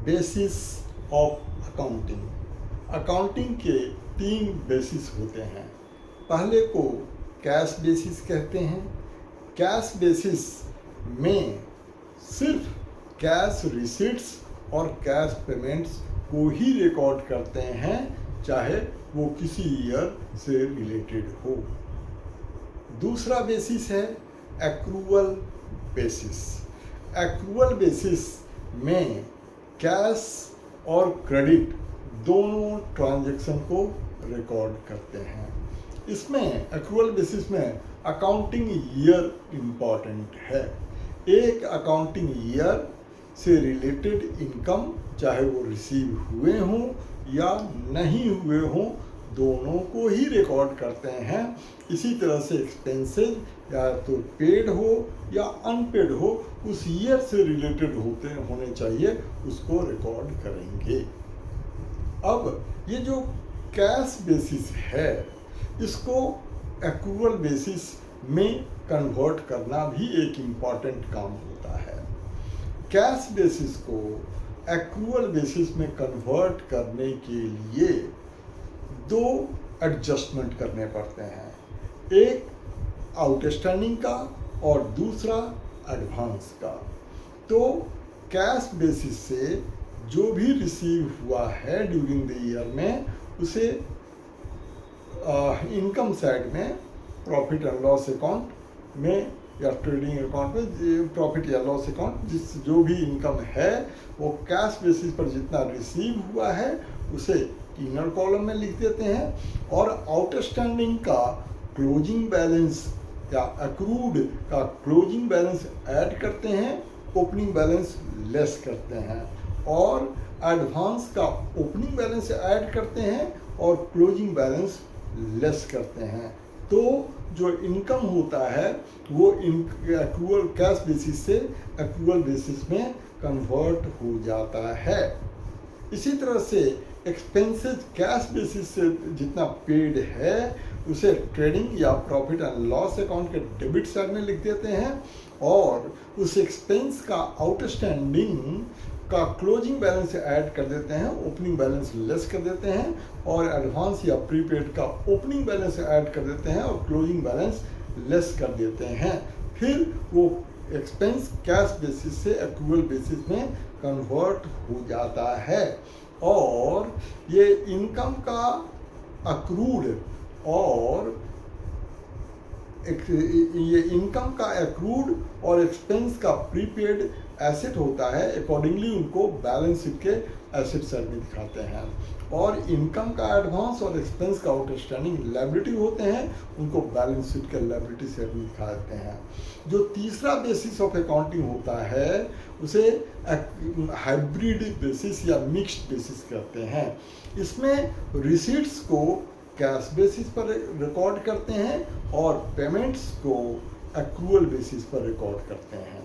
Basis of accounting. Accounting के 3 basis होते हैं। पहले को कैश बेसिस कहते हैं। कैश बेसिस में सिर्फ कैश रिसीट्स और कैश पेमेंट्स को ही रिकॉर्ड करते हैं, चाहे वो किसी ईयर से रिलेटेड हो। दूसरा बेसिस है एक्रूअल बेसिस। एक्रूअल बेसिस में कैश और क्रेडिट दोनों ट्रांजैक्शन को रिकॉर्ड करते हैं। इसमें एक्रूअल बेसिस में अकाउंटिंग ईयर इम्पॉर्टेंट है। एक अकाउंटिंग ईयर से रिलेटेड इनकम, चाहे वो रिसीव हुए हों या नहीं हुए हों, दोनों को ही रिकॉर्ड करते हैं। इसी तरह से एक्सपेंसेस या तो पेड हो या अनपेड हो, उस ईयर से रिलेटेड होने चाहिए, उसको रिकॉर्ड करेंगे। अब ये जो कैश बेसिस है, इसको एक्रूअल बेसिस में कन्वर्ट करना भी एक इम्पॉर्टेंट काम होता है। कैश बेसिस को एक्रूअल बेसिस में कन्वर्ट करने के लिए 2 एडजस्टमेंट करने पड़ते हैं, एक आउटस्टैंडिंग का और दूसरा एडवांस का। तो कैश बेसिस से जो भी रिसीव हुआ है ड्यूरिंग द ईयर में, उसे इनकम साइड में प्रॉफिट एंड लॉस अकाउंट में या ट्रेडिंग अकाउंट में प्रॉफिट या लॉस अकाउंट, जो भी इनकम है वो कैश बेसिस पर जितना रिसीव हुआ है उसे इनर कॉलम में लिख देते हैं, और आउटस्टैंडिंग का क्लोजिंग बैलेंस या अक्रूड का क्लोजिंग बैलेंस ऐड करते हैं, ओपनिंग बैलेंस लेस करते हैं, और एडवांस का ओपनिंग बैलेंस ऐड करते हैं और क्लोजिंग बैलेंस लेस करते हैं। तो जो इनकम होता है वो एक्रूअल कैश बेसिस से एक्रूअल बेसिस में कन्वर्ट हो जाता है। इसी तरह से एक्सपेंसेस कैश बेसिस से जितना पेड है उसे ट्रेडिंग या प्रॉफिट एंड लॉस अकाउंट के डेबिट साइड में लिख देते हैं, और उस एक्सपेंस का आउटस्टैंडिंग का क्लोजिंग बैलेंस ऐड कर देते हैं, ओपनिंग बैलेंस लेस कर देते हैं, और एडवांस या प्रीपेड का ओपनिंग बैलेंस ऐड कर देते हैं और क्लोजिंग बैलेंस लेस कर देते हैं। फिर वो एक्सपेंस कैश बेसिस से एक्रूअल बेसिस में कन्वर्ट हो जाता है, और ये इनकम का अक्रूड और ये इनकम का एक्रूड और एक्सपेंस का प्रीपेड एसेट होता है। अकॉर्डिंगली उनको बैलेंस शीट के एसेट साइड में दिखाते हैं, और इनकम का एडवांस और एक्सपेंस का आउटस्टैंडिंग लायबिलिटी होते हैं, उनको बैलेंस शीट के लायबिलिटी साइड में दिखाते हैं। जो तीसरा बेसिस ऑफ अकाउंटिंग होता है उसे हाइब्रिड बेसिस या मिक्स्ड बेसिस कहते हैं। इसमें रिसीट्स को कैश बेसिस पर रिकॉर्ड करते हैं और पेमेंट्स को एक्रूअल बेसिस पर रिकॉर्ड करते हैं।